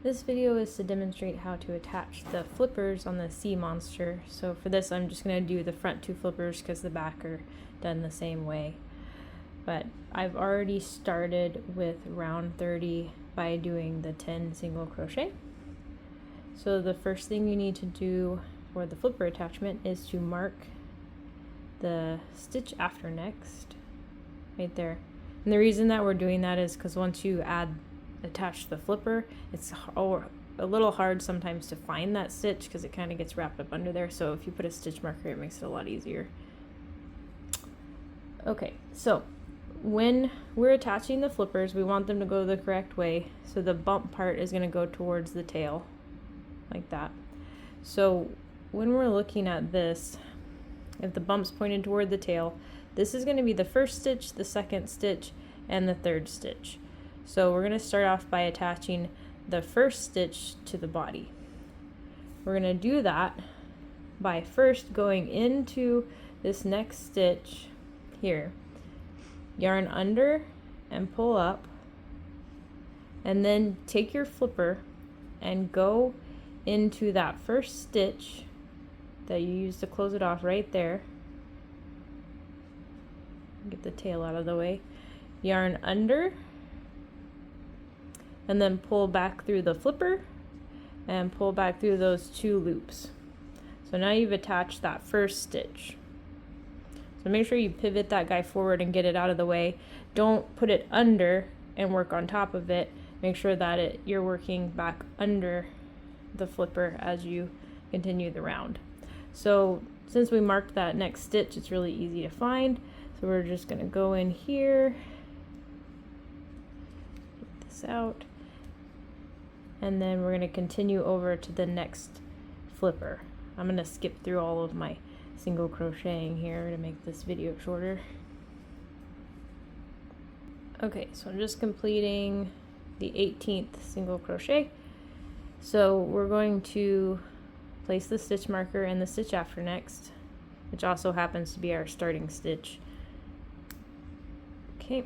This video is to demonstrate how to attach the flippers on the Sea Monster. So for this I'm just going to do the front two flippers because the back are done the same way. But I've already started with round 30 by doing the 10 single crochet. So the first thing you need to do for the flipper attachment is to mark the stitch after next right there. And the reason that we're doing that is because once you attach the flipper, it's a little hard sometimes to find that stitch because it kind of gets wrapped up under there. So if you put a stitch marker, it makes it a lot easier. Okay, so when we're attaching the flippers, we want them to go the correct way. So the bump part is going to go towards the tail like that. So when we're looking at this, if the bump's pointed toward the tail, this is going to be the first stitch, the second stitch, and the third stitch. So we're going to start off by attaching the first stitch to the body. We're going to do that by first going into this next stitch here, yarn under and pull up, and then take your flipper and go into that first stitch that you used to close it off right there. Get the tail out of the way. Yarn under and then pull back through the flipper and pull back through those two loops. So now you've attached that first stitch. So make sure you pivot that guy forward and get it out of the way. Don't put it under and work on top of it. Make sure that you're working back under the flipper as you continue the round. So since we marked that next stitch, it's really easy to find. So we're just going to go in here, get this out, and then we're going to continue over to the next flipper. I'm going to skip through all of my single crocheting here to make this video shorter. Okay, so I'm just completing the 18th single crochet. So we're going to place the stitch marker and the stitch after next, which also happens to be our starting stitch. Okay,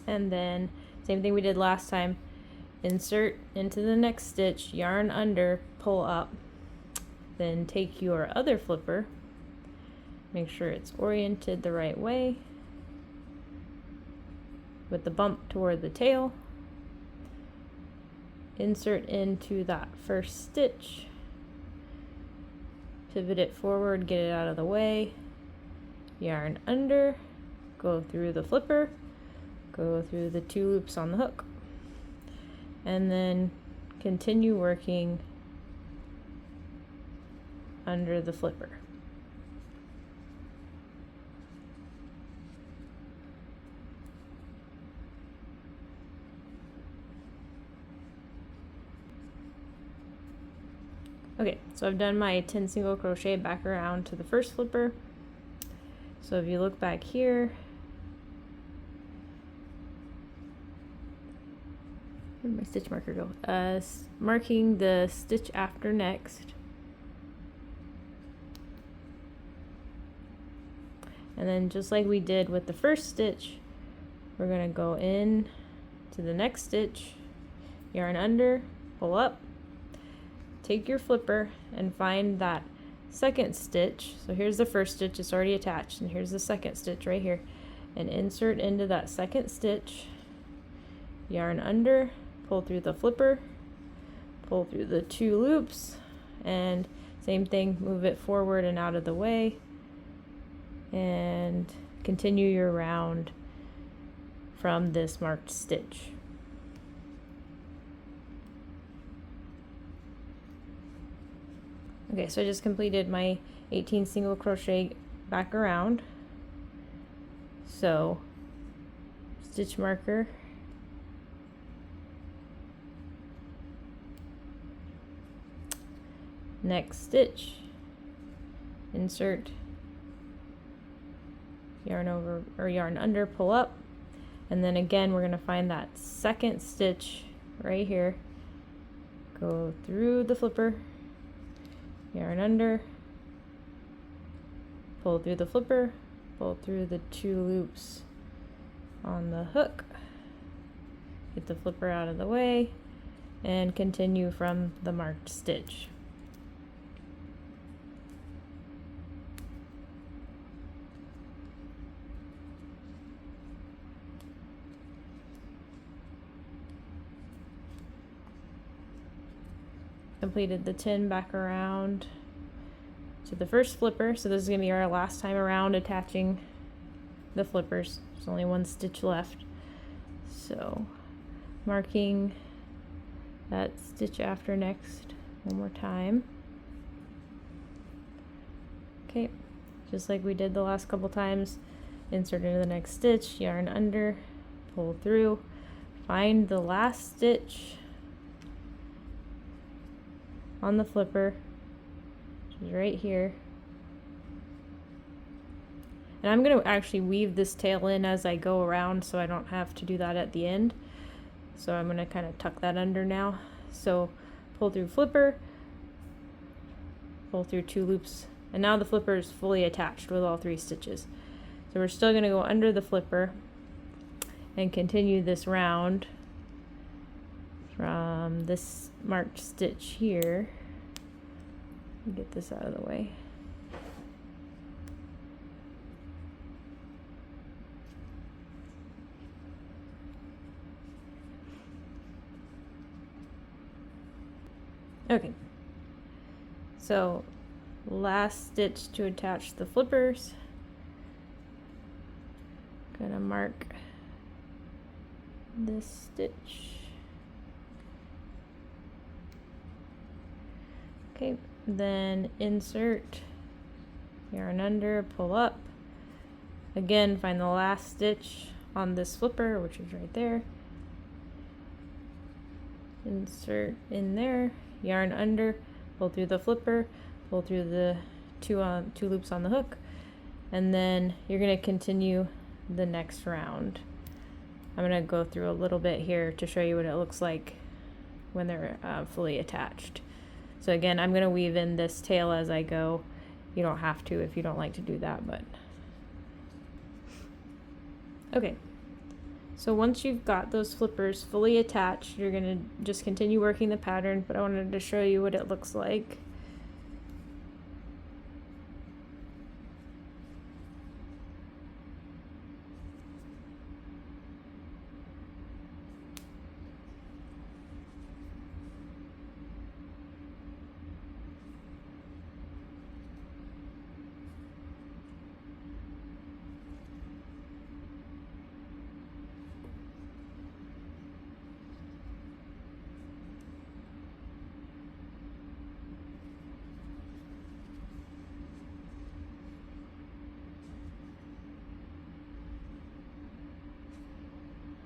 and then same thing we did last time. Insert into the next stitch, yarn under, pull up, then take your other flipper, make sure it's oriented the right way with the bump toward the tail, insert into that first stitch, pivot it forward, get it out of the way, yarn under, go through the flipper, go through the two loops on the hook, and then continue working under the flipper. Okay, so I've done my 10 single crochet back around to the first flipper. So if you look back here, where did my stitch marker go? Marking the stitch after next. And then just like we did with the first stitch, we're going to go in to the next stitch, yarn under, pull up, take your flipper and find that second stitch. So here's the first stitch, it's already attached, and here's the second stitch right here, and insert into that second stitch, yarn under, pull through the flipper, pull through the two loops, and same thing, move it forward and out of the way, and continue your round from this marked stitch. Okay, so I just completed my 18 single crochet back around. So stitch marker, next stitch, insert, yarn over or yarn under, pull up, and then again we're going to find that second stitch right here, go through the flipper, yarn under, pull through the flipper, pull through the two loops on the hook, get the flipper out of the way, and continue from the marked stitch. Completed the 10 back around to the first flipper, so this is going to be our last time around attaching the flippers. There's only one stitch left, so marking that stitch after next one more time. Okay, just like we did the last couple times, insert into the next stitch, yarn under, pull through, find the last stitch on the flipper, which is right here. And I'm going to actually weave this tail in as I go around so I don't have to do that at the end. So I'm going to kind of tuck that under now. So pull through flipper, pull through 2 loops, and now the flipper is fully attached with all 3 stitches. So we're still going to go under the flipper and continue this round from this marked stitch here. Get this out of the way. Okay, so last stitch to attach the flippers. Gonna mark this stitch. Okay, then insert, yarn under, pull up. Again, find the last stitch on this flipper, which is right there. Insert in there, yarn under, pull through the flipper, pull through the two loops on the hook, and then you're going to continue the next round. I'm going to go through a little bit here to show you what it looks like when they're fully attached. So again, I'm going to weave in this tail as I go. You don't have to if you don't like to do that, but okay. So once you've got those flippers fully attached, you're going to just continue working the pattern, but I wanted to show you what it looks like